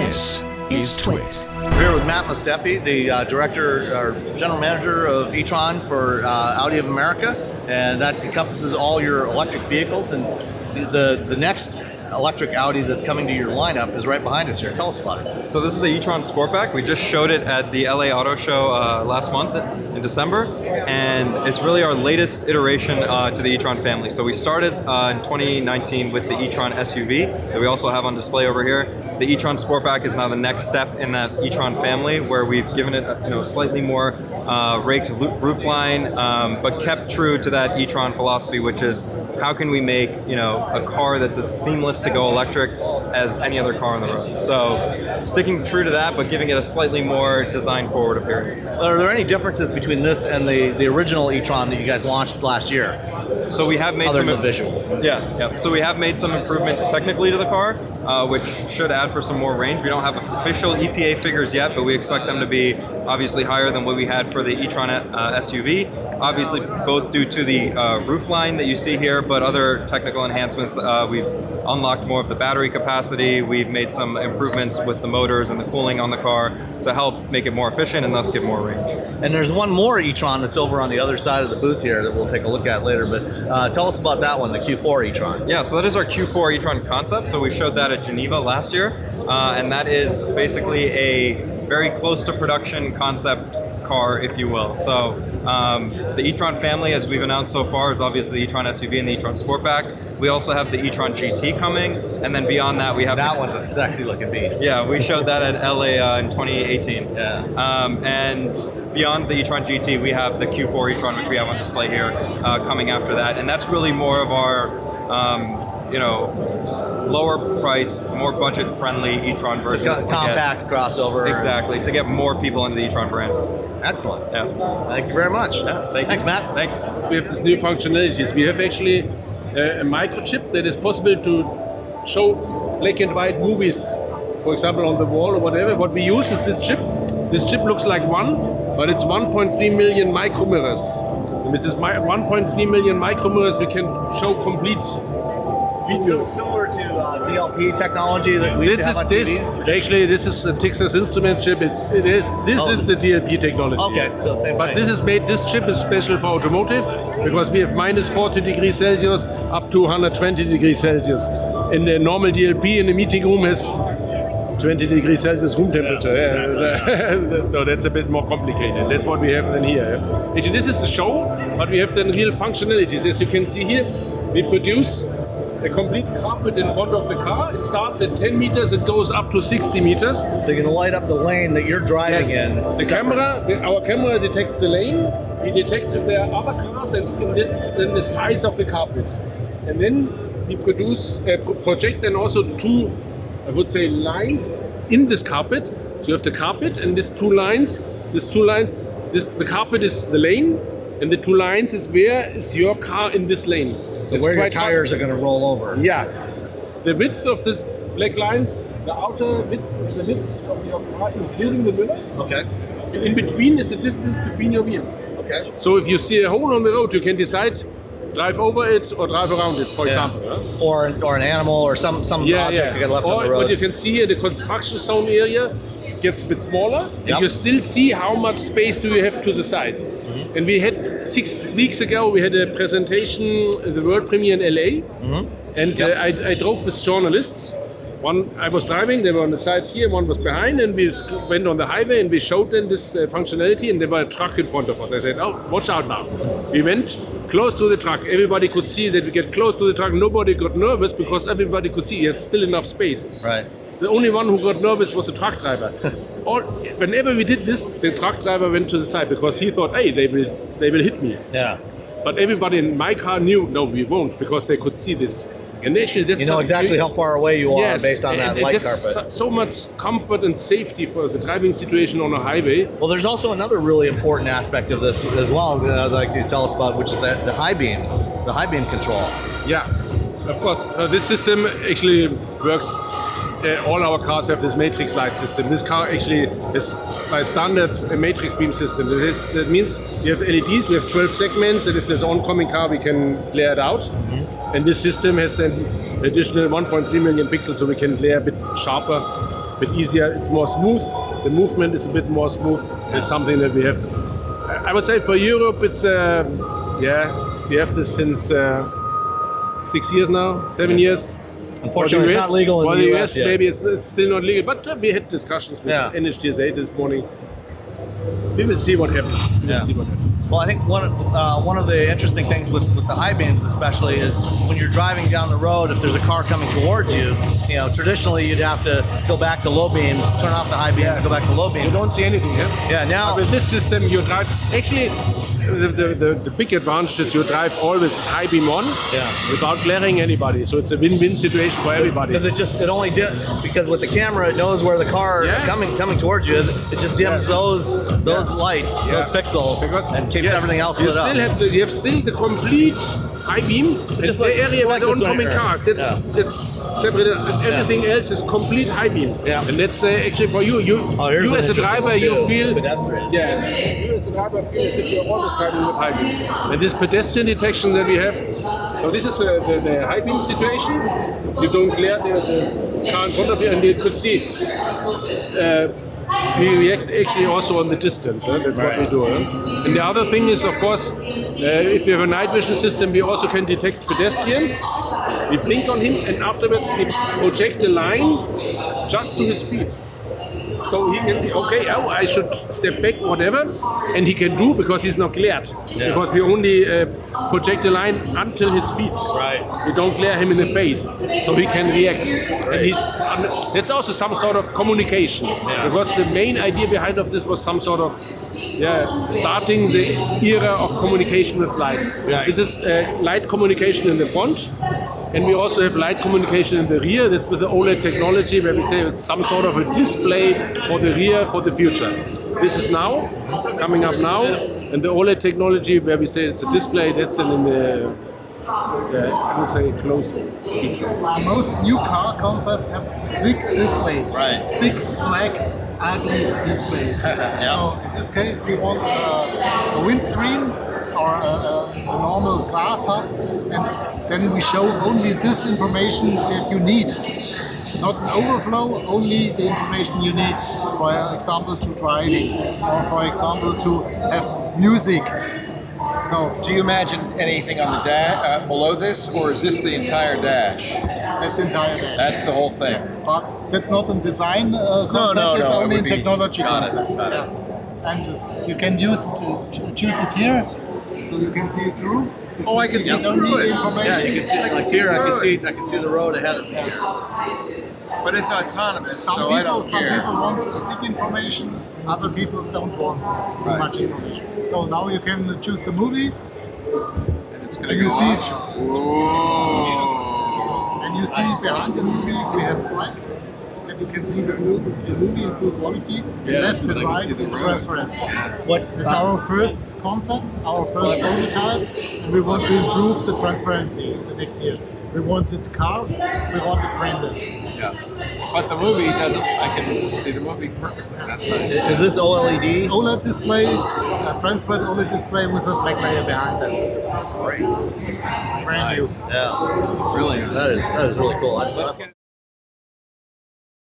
This is Twit. We're here with Matt Mustafi, the director or general manager of e-tron for Audi of America, and that encompasses all your electric vehicles. And the next electric Audi that's coming to your lineup is right behind us here. Tell us about it. So this is the Etron Sportback. We just showed it at the LA Auto Show last month in December, and it's really our latest iteration to the e-tron family. So we started in 2019 with the e-tron SUV that we also have on display over here. The e-tron Sportback is now the next step in that e-tron family, where we've given it a slightly more raked roofline, but kept true to that e-tron philosophy, which is how can we make a car that's as seamless to go electric as any other car on the road. So sticking true to that, but giving it a slightly more design-forward appearance. Are there any differences between this and the original e-tron that you guys launched last year? So we have made Other some than the visuals. Yeah. So we have made some improvements technically to the car, which should add for some more range. We don't have official EPA figures yet, but we expect them to be obviously higher than what we had for the e-tron SUV. Obviously, both due to the roofline that you see here, but other technical enhancements. We've unlocked more of the battery capacity. We've made some improvements with the motors and the cooling on the car to help make it more efficient and thus give more range. And there's one more e-tron that's over on the other side of the booth here that we'll take a look at later. But tell us about that one, the Q4 e-tron. Yeah, so that is our Q4 e-tron concept. So we showed that at Geneva last year, and that is basically a very close to production concept car, if you will. So the e-tron family, as we've announced so far, is obviously the e-tron SUV and the e-tron Sportback. We also have the e-tron GT coming, and then beyond that we have... That one's a sexy looking beast. Yeah, we showed that at LA in 2018. Yeah. And beyond the e-tron GT, we have the Q4 e-tron, which we have on display here, coming after that. And that's really more of our, lower priced, more budget friendly e-tron version. It's got a compact crossover. Exactly, to get more people into the e-tron brand. Excellent. Yeah. Thank you very much. Yeah, Thanks, Matt. Thanks. We have this new functionalities. We have actually a microchip that is possible to show black and white movies, for example, on the wall or whatever. What we use is this chip. This chip looks like one, but it's 1.3 million micromirrors. And with this 1.3 million micromirrors, we can show complete So similar to DLP technology that we have on TVs? Actually, this is a Texas Instrument chip. This is the DLP technology. Okay, so same But thing. this chip is special for automotive because we have minus 40 degrees Celsius up to 120 degrees Celsius. In the normal DLP in the meeting room has 20 degrees Celsius room temperature. Yeah. So that's a bit more complicated. That's what we have then here. Actually, this is a show, but we have then real functionalities. As you can see here, we produce a complete carpet in front of the car. It starts at 10 meters, it goes up to 60 meters. So you can light up the lane that you're driving in. Our camera detects the lane. We detect if there are other cars, and that's then the size of the carpet. And then we project then also two, I would say, lines in this carpet. So you have the carpet and these two lines. The carpet is the lane, and the two lines is where is your car in this lane. So where your tires are going to roll over. Yeah. The width of this black lines, the outer width is the width of your car, including the mirrors. Okay. And in between is the distance between your wheels. Okay. So if you see a hole on the road, you can decide drive over it or drive around it, for example. Or an animal or some object to get left on the road. What you can see here, the construction zone area gets a bit smaller, and you still see how much space do you have to the side. And we had 6 weeks ago, we had a presentation, the world premiere in LA, and I drove with journalists. One, I was driving, they were on the side here, one was behind, and we went on the highway and we showed them this functionality, and there was a truck in front of us. I said, oh, watch out now. We went close to the truck. Everybody could see that we get close to the truck. Nobody got nervous because everybody could see there's still enough space. Right. The only one who got nervous was the truck driver. Whenever we did this, the truck driver went to the side because he thought, hey, they will hit me. Yeah. But everybody in my car knew, no, we won't, because they could see this. And actually, that's you know exactly how far away you are based on that light carpet. carpet. So much comfort and safety for the driving situation on a highway. Well, there's also another really important aspect of this as well, I'd like you to tell us about, which is the high beams, the high beam control. Yeah, of course. This system actually works. All our cars have this matrix light system. This car actually is by standard a matrix beam system. That means we have LEDs, we have 12 segments, and if there's an oncoming car, we can glare it out. And this system has then additional 1.3 million pixels, so we can glare a bit sharper. bit easier. It's more smooth. The movement is a bit more smooth. It's something that we have. I would say for Europe, it's we have this since 6 years now, 7 years. Unfortunately, it's not legal in for the the US US, yet. maybe it's still not legal. But we had discussions with NHTSA this morning. We will see what happens. We will see what happens. Well, I think one of the interesting things with the high beams, especially, is when you're driving down the road. If there's a car coming towards you, traditionally you'd have to go back to low beams, turn off the high beams, and go back to low beams. You don't see anything. Yeah. Now but with this system, you drive. Actually, the big advantage is you drive always high beam on, without glaring anybody. So it's a win-win situation for everybody. Because it only because with the camera it knows where the car coming towards you is. It just dims those lights, those pixels, and keeps everything else lit up. You have still the complete high beam, Just the like- area where the like this oncoming right cars. That's separated. Everything else is complete high beam. Yeah. And that's actually for you. You here's as a an driver, interesting you feel. pedestrian. You as a driver feel as if you're always driving with high beam. And this pedestrian detection that we have. So this is the high beam situation. You don't glare the car in front of you, and you could see. We react actually also on the distance. That's what we do. And the other thing is, of course, if we have a night vision system, we also can detect pedestrians. We blink on him, and afterwards we project the line just to his feet. So he can see, okay, I should step back, whatever, and he can do because he's not glared. Because we only project the line until his feet. Right. We don't glare him in the face, so he can react. And that's also some sort of communication. Because the main idea behind of this was some sort of starting the era of communication with light. This is light communication in the front. And we also have light communication in the rear. That's with the OLED technology, where we say it's some sort of a display for the rear for the future. This is now, coming up now. And the OLED technology, where we say it's a display, that's in the, I would say, close feature. Most new car concepts have big displays. Right. Big, black, ugly displays. So in this case, we want a windscreen or a normal glass hub, and then we show only this information that you need. Not an overflow, only the information you need, for example, to driving, or for example, to have music. So Do you imagine anything on the below this, or is this the entire dash? that's entire dash. That's the whole thing. But that's not a design concept, it's it only a would be- technology got it, concept. got it. And you can choose it here, so you can see it through. Oh, I can see you don't through need it. information. You can see, like here, I can see the road ahead of me here. But it's autonomous, Some so people, I don't some care. people want big information, other people don't want too much information. So now you can choose the movie, And it's going to and you go see on. it. And you see behind the movie we have black. That you can see the movie in full quality. Left and right, it's transparency. It's our first concept, our first prototype, and we want to improve the transparency in the next years. We want it carved, we want it frameless. Yeah. But the movie doesn't, I can see the movie perfectly. That's nice. Is this OLED? OLED display, a transparent OLED display with a black layer behind them. Great. It's brand Nice. new. Yeah, Really nice. that is really cool. Let's get